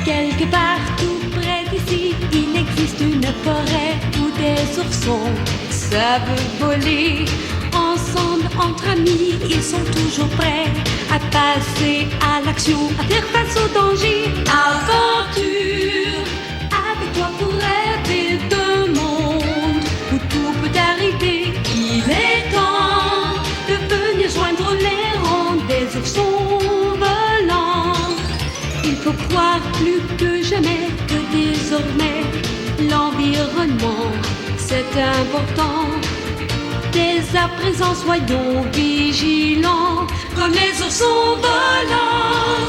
Quelque part tout près d'ici, il existe une forêt où des oursons savent voler. Ensemble, entre amis, ils sont toujours prêts à passer à l'action, à faire face au danger. Aventure, avec toi pour rêver d'un monde où tout peut arriver. Il est temps de venir joindre les rangs des oursons volants. Il faut croire plus que jamais que désormais l'environnement c'est important. Dès à présent soyons vigilants comme les oursons volants.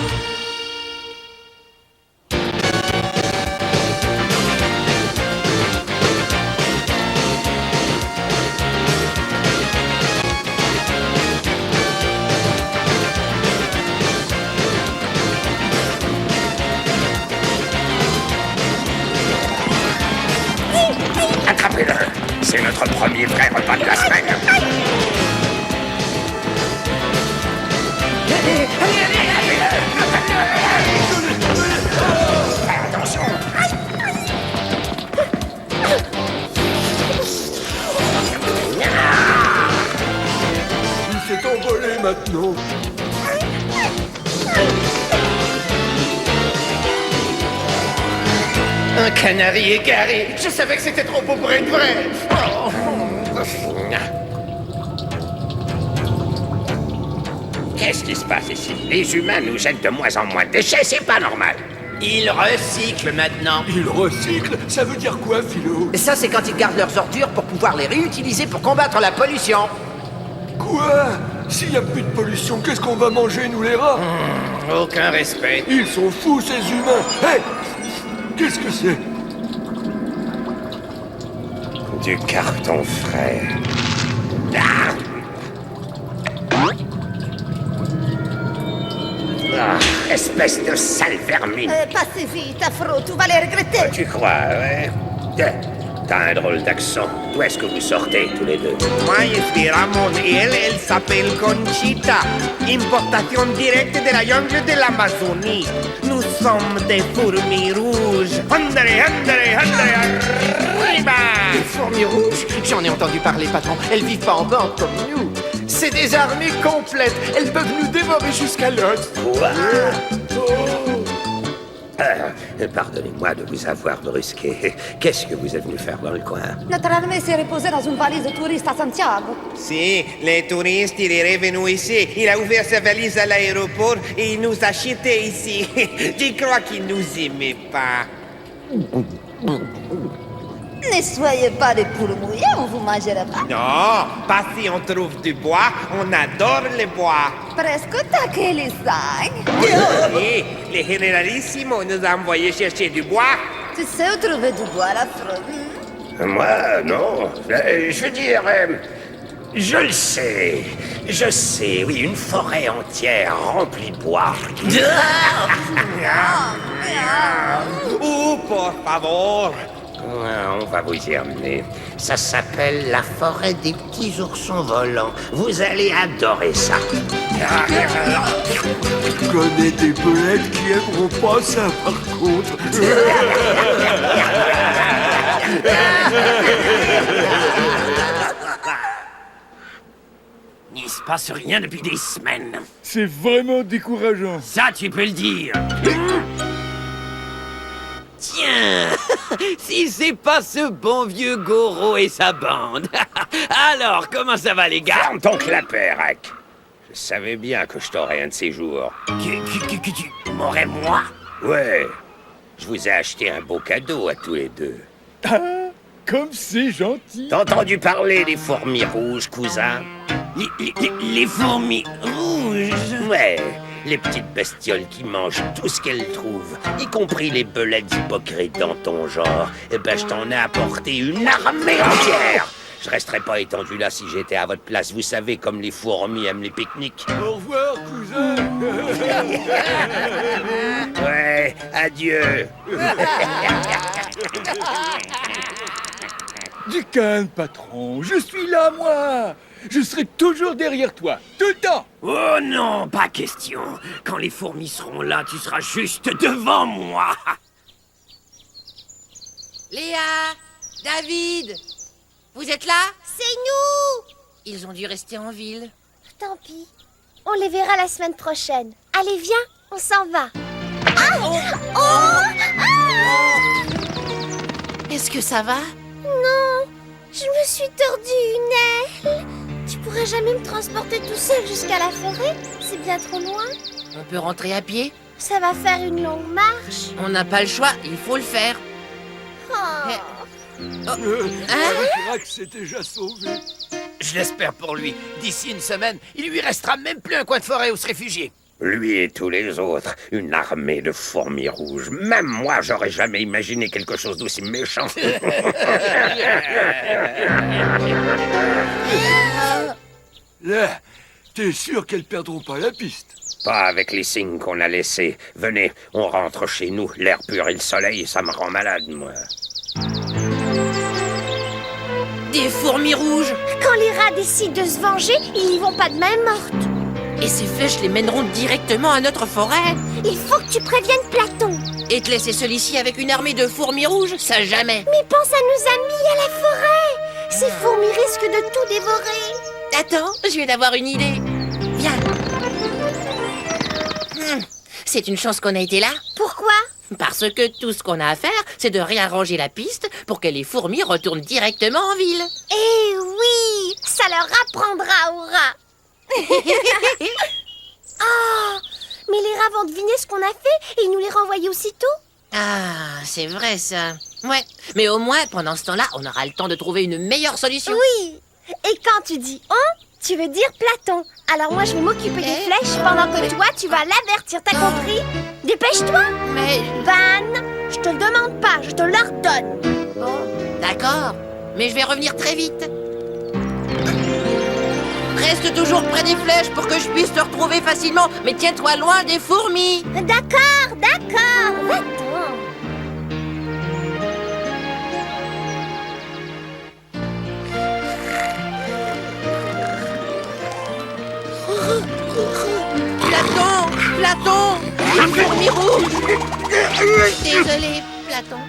Attrapez-le! C'est notre premier vrai repas de la semaine! Attention! Il s'est envolé maintenant. Un canari égaré. Je savais que c'était trop beau pour être vrai. Oh. Qu'est-ce qui se passe ici? Les humains nous jettent de moins en moins de déchets, c'est pas normal! Ils recyclent maintenant. Il recycle? Ça veut dire quoi, Philo? Ça, c'est quand ils gardent leurs ordures pour pouvoir les réutiliser pour combattre la pollution. Quoi? S'il n'y a plus de pollution, qu'est-ce qu'on va manger, nous les rats? Aucun respect. Ils sont fous, ces humains! Hé! Qu'est-ce que c'est? Du carton frais. Espèce de sale vermine! Passez vite, Afro, tu vas les regretter. Tu crois, ouais? T'as un drôle d'accent. D'où est-ce que vous sortez, tous les deux? Moi, je suis Ramon et elle s'appelle Conchita. Importation directe de la jungle de l'Amazonie. Nous sommes des fourmis rouges. André, arriba! Les fourmis rouges? J'en ai entendu parler, patron. Elles vivent pas en bande comme nous. C'est des armées complètes. Elles peuvent nous dévorer jusqu'à l'os. Pardonnez-moi de vous avoir brusqué. Qu'est-ce que vous êtes venu faire dans le coin? Notre armée s'est reposée dans une valise de touristes à Santiago. Si, les touristes, il est revenu ici. Il a ouvert sa valise à l'aéroport et il nous a jetés ici. Je crois qu'il nous aimait pas. Ne soyez pas des poules mouillées, on vous mangera pas. Non, pas si on trouve du bois. On adore le bois. Presque taqué les sangs. Oui, le généralissimo nous a envoyé chercher du bois. Tu sais où trouver du bois, l'Afro? Moi, non. Je veux dire, je le sais. Je sais, oui, une forêt entière remplie de bois. Oh, por favor. On va vous y emmener. Ça s'appelle la forêt des petits oursons volants. Vous allez adorer ça. Je connais des belettes qui aimeront pas ça, par contre. Il se passe rien depuis des semaines. C'est vraiment décourageant. Ça, tu peux le dire. Tiens, si c'est pas ce bon vieux Goro et sa bande. Alors, comment ça va, les gars? Ferme ton clapet, Rack. Je savais bien que je t'aurais un de ces jours. Que tu m'aurais, moi? Ouais, je vous ai acheté un beau cadeau à tous les deux. Ah, comme c'est gentil. T'as entendu parler des fourmis rouges, cousin? Les fourmis rouges? Ouais, les petites bestioles qui mangent tout ce qu'elles trouvent, y compris les belettes hypocrites dans ton genre. Eh ben, je t'en ai apporté une armée entière. Je resterais pas étendu là si j'étais à votre place. Vous savez, comme les fourmis aiment les pique-niques. Au revoir, cousin. Ouais, adieu. Du calme, patron. Je suis là, moi. Je serai toujours derrière toi, tout le temps. Oh non, pas question. Quand les fourmis seront là, tu seras juste devant moi. Léa, David, vous êtes là? C'est nous! Ils ont dû rester en ville. Tant pis. On les verra la semaine prochaine. Allez, viens, on s'en va. Est-ce que ça va? Non, je me suis tordu une aile. Tu pourras jamais me transporter tout seul jusqu'à la forêt? C'est bien trop loin. On peut rentrer à pied? Ça va faire une longue marche. On n'a pas le choix, il faut le faire. Drac s'est déjà sauvé. Je l'espère pour lui. D'ici une semaine, il lui restera même plus un coin de forêt où se réfugier. Lui et tous les autres, une armée de fourmis rouges. Même moi, j'aurais jamais imaginé quelque chose d'aussi méchant. Là, t'es sûr qu'elles perdront pas la piste? Pas avec les signes qu'on a laissés. Venez, on rentre chez nous. L'air pur et le soleil, ça me rend malade, moi. Des fourmis rouges! Quand les rats décident de se venger, ils n'y vont pas de main morte. Et ces flèches les mèneront directement à notre forêt. Il faut que tu préviennes Platon. Et te laisser seul ici avec une armée de fourmis rouges, ça jamais. Mais pense à nos amis à la forêt. Ces fourmis risquent de tout dévorer. Attends, je viens d'avoir une idée. Viens. C'est une chance qu'on a été là. Pourquoi? Parce que tout ce qu'on a à faire, c'est de réarranger la piste pour que les fourmis retournent directement en ville. Eh oui, ça leur apprendra aux rats. Oh, mais les rats vont deviner ce qu'on a fait et nous les renvoyer aussitôt. Ah, c'est vrai ça. Ouais, mais au moins, pendant ce temps-là, on aura le temps de trouver une meilleure solution. Oui, et quand tu dis « on », tu veux dire Platon. Alors moi, je vais m'occuper des flèches pendant que toi, tu vas l'avertir, t'as compris? Dépêche-toi. Mais... Van, je te le demande pas, je te l'ordonne. Bon, d'accord, mais je vais revenir très vite. Reste toujours près des flèches pour que je puisse te retrouver facilement, mais tiens-toi loin des fourmis. D'accord, d'accord, va-t'en. Platon, Platon, les fourmis rouges. Désolé, Platon.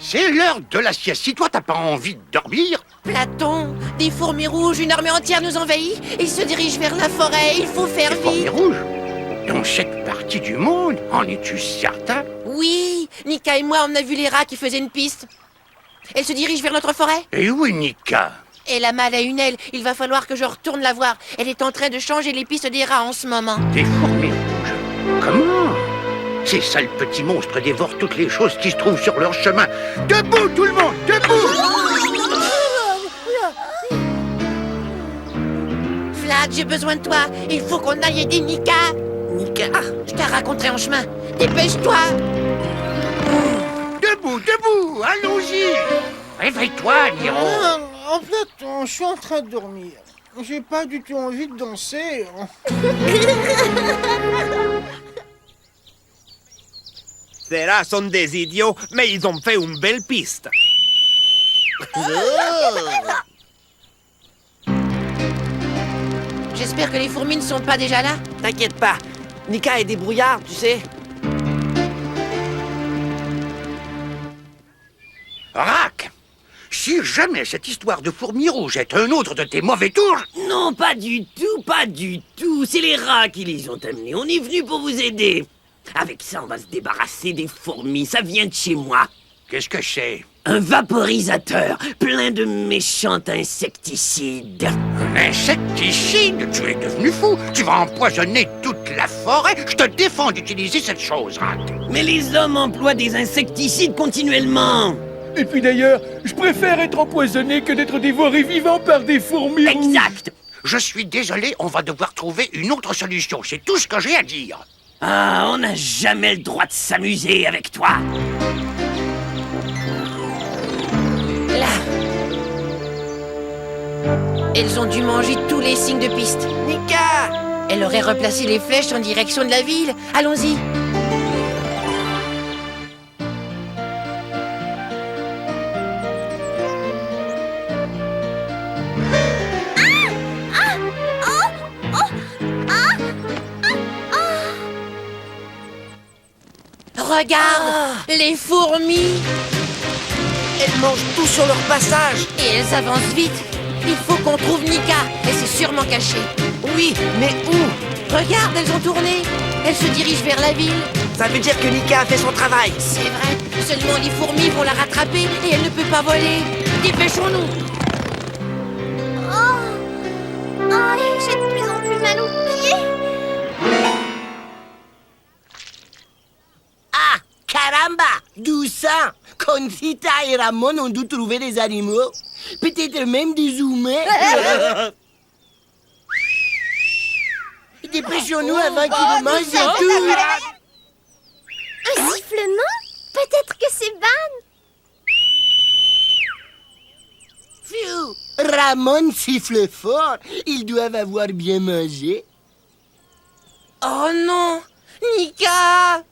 C'est l'heure de la sieste. Si toi, t'as pas envie de dormir... Platon, des fourmis rouges, une armée entière nous envahit. Ils se dirigent vers la forêt, il faut faire Les fourmis vite. rouges? Dans cette partie du monde, en es-tu certain? Oui, Nika et moi, on a vu les rats qui faisaient une piste. Elle se dirige vers notre forêt. Et où est Nika? Elle a mal à une aile, il va falloir que je retourne la voir. Elle est en train de changer les pistes des rats en ce moment. Des fourmis rouges? Comment? Ces sales petits monstres dévorent toutes les choses qui se trouvent sur leur chemin. Debout, tout le monde, debout! Vlad, j'ai besoin de toi. Il faut qu'on aille aider Nika. Nika, je te raconterai en chemin. Dépêche-toi. Debout, debout, allons-y! Réveille-toi, Niro! En Platon, je suis en train de dormir. J'ai pas du tout envie de danser. Ces rats sont des idiots, mais ils ont fait une belle piste. J'espère que les fourmis ne sont pas déjà là. T'inquiète pas, Nika est débrouillard, tu sais. Rack! Si jamais cette histoire de fourmis rouges est un autre de tes mauvais tours... Non, pas du tout, pas du tout. C'est les rats qui les ont amenés. On est venu pour vous aider. Avec ça, on va se débarrasser des fourmis. Ça vient de chez moi. Qu'est-ce que c'est? Un vaporisateur plein de méchants insecticides. Un insecticide? Tu es devenu fou! Tu vas empoisonner toute la forêt! Je te défends d'utiliser cette chose, Rack! Mais les hommes emploient des insecticides continuellement. Et puis d'ailleurs, je préfère être empoisonné que d'être dévoré vivant par des fourmis rouges. Exact. Je suis désolé, on va devoir trouver une autre solution. C'est tout ce que j'ai à dire. Ah, on n'a jamais le droit de s'amuser avec toi. Là. Elles ont dû manger tous les signes de piste. Nika! Elle aurait replacé les flèches en direction de la ville. Allons-y. Regarde, les fourmis. Elles mangent tout sur leur passage. Et elles avancent vite. Il faut qu'on trouve Nika. Elle s'est sûrement cachée. Oui, mais où? Regarde, elles ont tourné. Elles se dirigent vers la ville. Ça veut dire que Nika a fait son travail. C'est vrai. Seulement les fourmis vont la rattraper et elle ne peut pas voler. Dépêchons-nous. J'ai de plus en plus mal aux pieds. Ah, caramba! D'où ça? Conchita et Ramon ont dû trouver des animaux. Peut-être même des humains. Dépêchons-nous avant qu'ils ne mangent tout. Un sifflement? Peut-être que c'est Ban. Phew! Ramon siffle fort. Ils doivent avoir bien mangé. Oh non! Nika!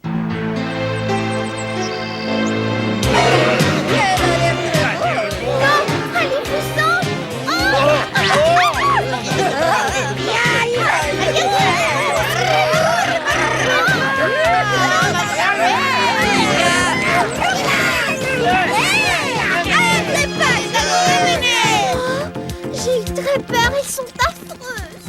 J'ai eu très peur, elles sont affreuses.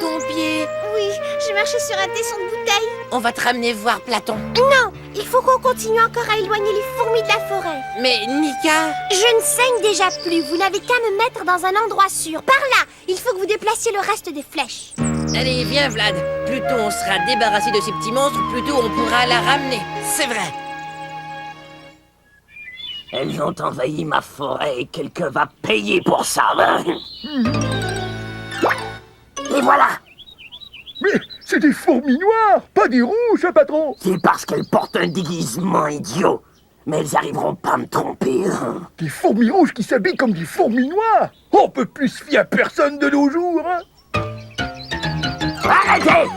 Ton pied! Oui, j'ai marché sur un tesson de bouteille. On va te ramener voir Platon. Non, il faut qu'on continue encore à éloigner les fourmis de la forêt. Mais Nika... Je ne saigne déjà plus, vous n'avez qu'à me mettre dans un endroit sûr. Par là, il faut que vous déplaciez le reste des flèches. Allez, viens Vlad. Plus tôt on sera débarrassé de ces petits monstres, plus tôt on pourra la ramener. C'est vrai. Elles ont envahi ma forêt et quelqu'un va payer pour ça. Hein. Les voilà. Mais c'est des fourmis noires, pas des rouges, hein, patron. C'est parce qu'elles portent un déguisement idiot. Mais elles arriveront pas à me tromper. Hein. Des fourmis rouges qui s'habillent comme des fourmis noires. On peut plus se fier à personne de nos jours, hein. Arrêtez!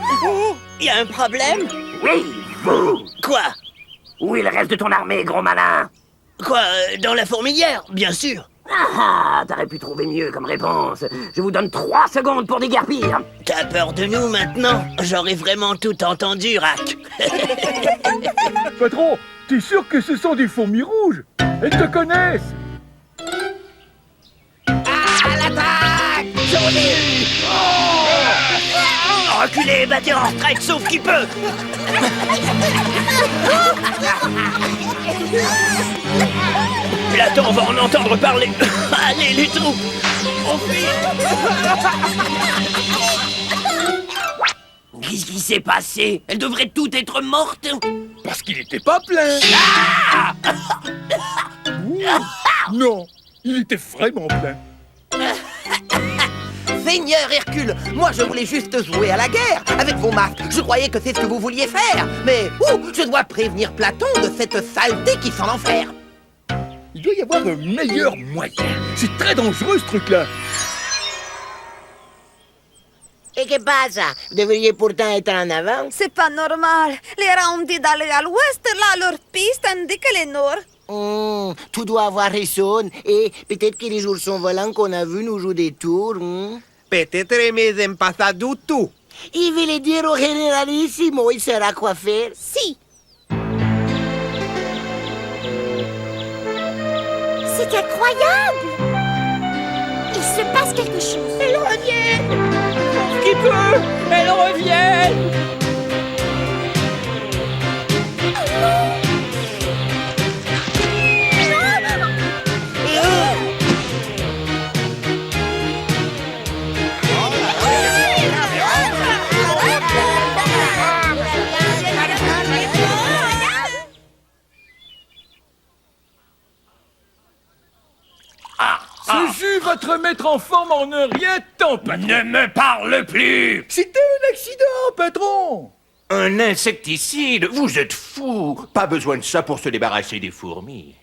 Y a un problème? Oui, vous! Quoi? Où est le reste de ton armée, gros malin? Quoi, dans la fourmilière, bien sûr. Ah, t'aurais pu trouver mieux comme réponse. Je vous donne 3 secondes pour déguerpir. T'as peur de nous maintenant? J'aurais vraiment tout entendu, Rack. Patron, t'es sûr que ce sont des fourmis rouges? Elles te connaissent. À l'attaque! Reculez, battez en retraite, sauf qui peut. Platon va en entendre parler. Allez, les troupes! On fuit! Qu'est-ce qui s'est passé? Elles devraient toutes être mortes. Parce qu'il était pas plein. Non, il était vraiment plein. Seigneur Hercule, moi je voulais juste jouer à la guerre avec vos masques. Je croyais que c'est ce que vous vouliez faire. Mais je dois prévenir Platon de cette saleté qui sent l'enfer. Il doit y avoir un meilleur moyen. C'est très dangereux ce truc-là. Et que pasa? Vous devriez pourtant être en avant. C'est pas normal. Les rats ont dit d'aller à l'ouest, là leur piste indique le nord. Tout doit avoir raison. Et peut-être que les oursons volants qu'on a vus nous jouent des tours. Peut-être mais n'aiment pas ça du tout. Il veut le dire au généralissimo, il saura quoi faire. Si. C'est incroyable. Il se passe quelque chose. Elles reviennent! Qui peut? Elles reviennent! Ce jus va te remettre en forme en un rien de temps, patron. Ne me parle plus! C'était un accident, patron. Un insecticide? Vous êtes fou! Pas besoin de ça pour se débarrasser des fourmis.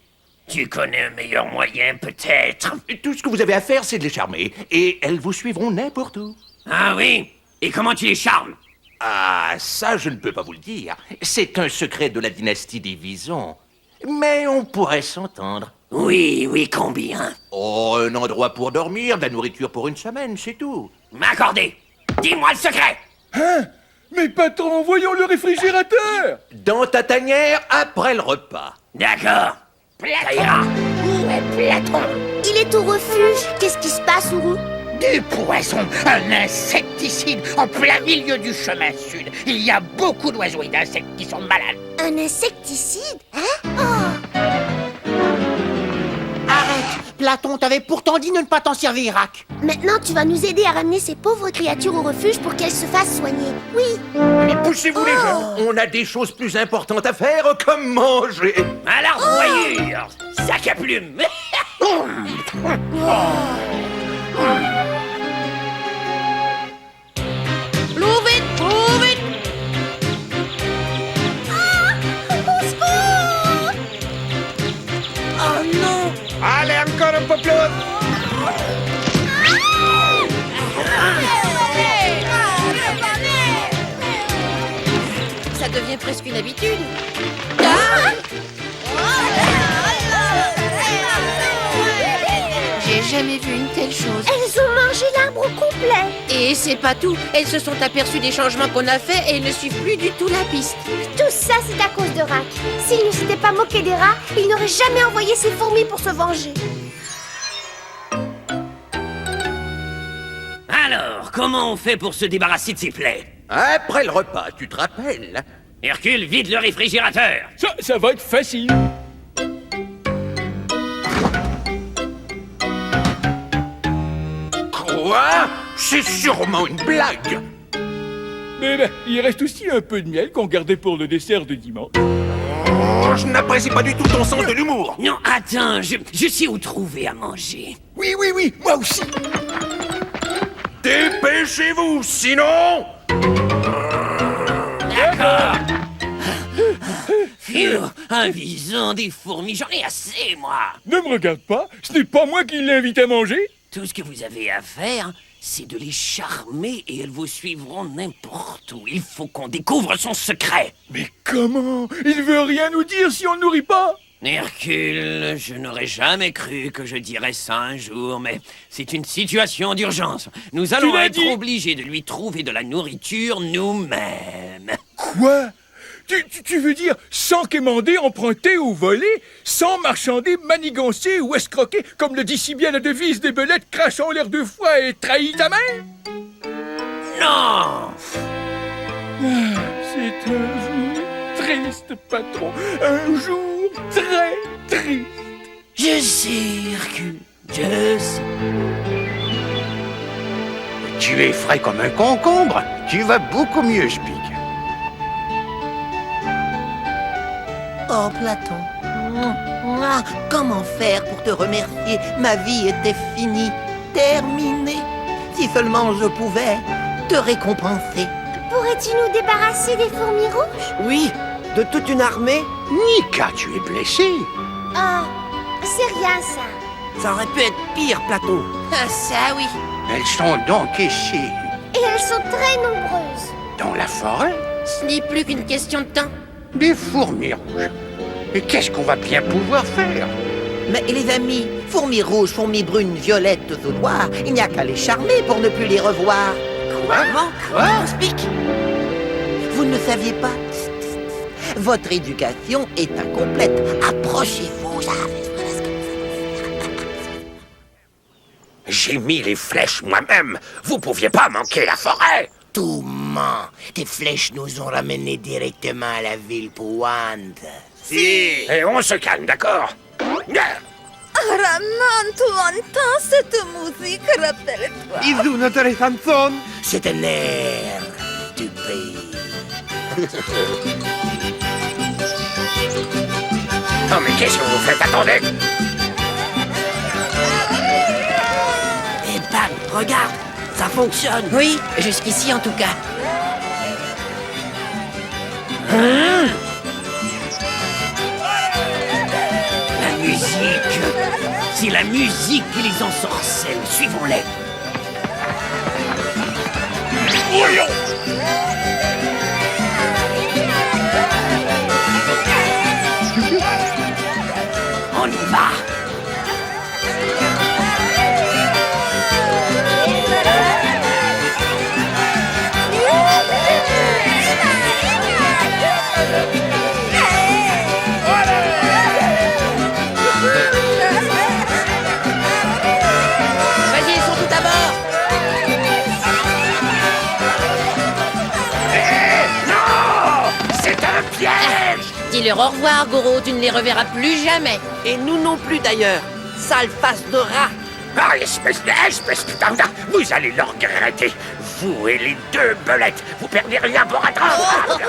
Tu connais un meilleur moyen, peut-être? Tout ce que vous avez à faire, c'est de les charmer. Et elles vous suivront n'importe où. Ah oui? Et comment tu les charmes? Ah, ça, je ne peux pas vous le dire. C'est un secret de la dynastie des Visons. Mais on pourrait s'entendre. Oui, combien? Oh, un endroit pour dormir, de la nourriture pour une semaine, c'est tout. M'accorder! Dis-moi le secret! Hein? Mais patron, voyons le réfrigérateur. Dans ta tanière, après le repas. D'accord. Ça ira. Où est Platon? Il est au refuge. Qu'est-ce qui se passe, Ourou? Du poison, un insecticide en plein milieu du chemin sud. Il y a beaucoup d'oiseaux et d'insectes qui sont malades. Un insecticide? Hein? Oh! Arrête! Platon t'avait pourtant dit de ne pas t'en servir, Rack. Maintenant, tu vas nous aider à ramener ces pauvres créatures au refuge pour qu'elles se fassent soigner. Oui. Mais poussez-vous les jeunes. On a des choses plus importantes à faire, comme manger. Alors, voyure, sac à plumes. Plus vite, plus vite. Au secours! Oh non. Allez, encore un peu plus. Ça devient presque une habitude. J'ai jamais vu une telle chose. Elles ont mangé l'arbre au complet. Et c'est pas tout. Elles se sont aperçues des changements qu'on a faits et elles ne suivent plus du tout la piste. Tout ça, c'est à cause de Rack. S'il ne s'était pas moqué des rats, il n'aurait jamais envoyé ses fourmis pour se venger. Alors, comment on fait pour se débarrasser de ces plaies? Après le repas, tu te rappelles? Hercule, vide le réfrigérateur. Ça va être facile. Quoi? C'est sûrement une blague. Mais ben, il reste aussi un peu de miel qu'on gardait pour le dessert de dimanche. Oh, je n'apprécie pas du tout ton sens de l'humour. Non, attends, je sais où trouver à manger. Oui, moi aussi. Dépêchez-vous, sinon... D'accord. Phew, un vison, des fourmis, j'en ai assez, moi. Ne me regarde pas, ce n'est pas moi qui l'invite à manger. Tout ce que vous avez à faire, c'est de les charmer et elles vous suivront n'importe où. Il faut qu'on découvre son secret. Mais comment? Il veut rien nous dire si on le nourrit pas. Hercule, je n'aurais jamais cru que je dirais ça un jour, mais c'est une situation d'urgence. Nous allons être obligés de lui trouver de la nourriture nous-mêmes. Quoi? Tu veux dire sans quémander, emprunter ou voler, sans marchander, manigancer ou escroquer, comme le dit si bien la devise des belettes crachant l'air de foie et trahit ta main? Non! C'est un jour triste, patron. Un jour très triste. Je sais, Hercule, je sais. Tu es frais comme un concombre. Tu vas beaucoup mieux, je pique. Oh, Platon. Comment faire pour te remercier? Ma vie était finie, terminée. Si seulement je pouvais te récompenser. Pourrais-tu nous débarrasser des fourmis rouges? Oui, de toute une armée. Nika, tu es blessé. Oh, c'est rien ça. Ça aurait pu être pire, Platon. Ah, ça oui. Elles sont donc ici, Et elles sont très nombreuses. dans la forêt, Ce n'est plus qu'une question de temps. des fourmis rouges. Et qu'est-ce qu'on va bien pouvoir faire? Mais les amis, fourmis rouges, fourmis brunes, violettes ou noires, il n'y a qu'à les charmer pour ne plus les revoir. Quoi? Explique. Vous ne le saviez pas? Votre éducation est incomplète. Approchez-vous. J'ai mis les flèches moi-même. Vous pouviez pas manquer la forêt. Tout ment. Tes flèches nous ont ramenés directement à la ville pour Wand. Si. Et on se calme, d'accord? Raman, tu entends cette musique, rappelle-toi. Ils ont notre chanson. C'est un air du pays. Non mais qu'est-ce que vous faites? Attendez. Eh bam, regarde, ça fonctionne. Oui, jusqu'ici en tout cas. Hein? La musique. C'est la musique qui les ensorcelle. Suivons-les. Voyons. On y va. piège! Dis-leur au revoir, Goro, tu ne les reverras plus jamais. Et nous non plus d'ailleurs. Sale face de rat. Ah, espèce de tarda, vous allez le regretter. Vous et les deux belettes, vous perdez rien pour attendre.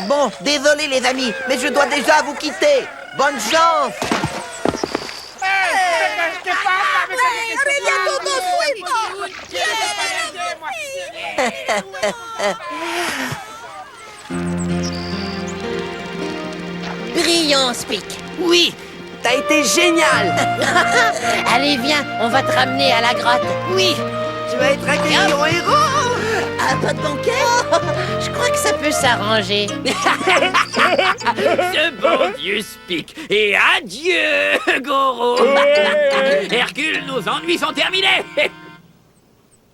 Bon, désolé les amis, mais je dois déjà vous quitter. Bonne chance. Brillant, Spic. Oui, t'as été génial. Allez, viens, on va te ramener à la grotte. Oui, tu vas être accueilli en héros. Ah, pas de banquet. Je crois que ça peut s'arranger. Ce bon vieux Spic. Et adieu, Goro. Hercule, nos ennuis sont terminés.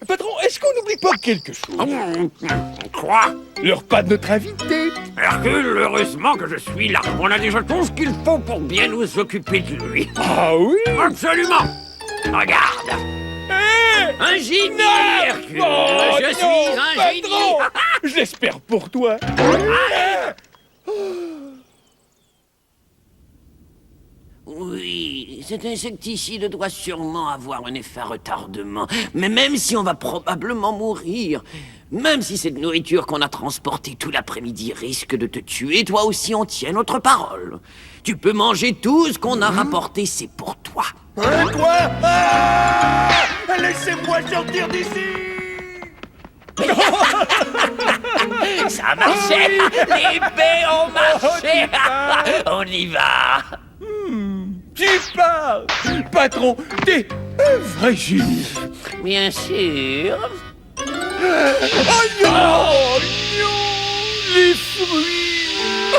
Patron, est-ce qu'on n'oublie pas quelque chose? Quoi? Le repas de notre invité. Hercule, heureusement que je suis là. On a déjà tout ce qu'il faut pour bien nous occuper de lui. Ah oui? Absolument. Regarde. Un génie, Hercule. Oh, je suis un génie. Je l'espère pour toi. Oui, cet insecticide doit sûrement avoir un effet retardement. Mais même si on va probablement mourir, même si cette nourriture qu'on a transportée tout l'après-midi risque de te tuer, toi aussi on tient notre parole. Tu peux manger tout ce qu'on a rapporté, c'est pour toi. Hein, quoi? Ah! Laissez-moi sortir d'ici! Ça marchait. Les baies ont marché. On y va. Tu pars. Patron, t'es un vrai génie. Bien sûr. Oh non, les fruits.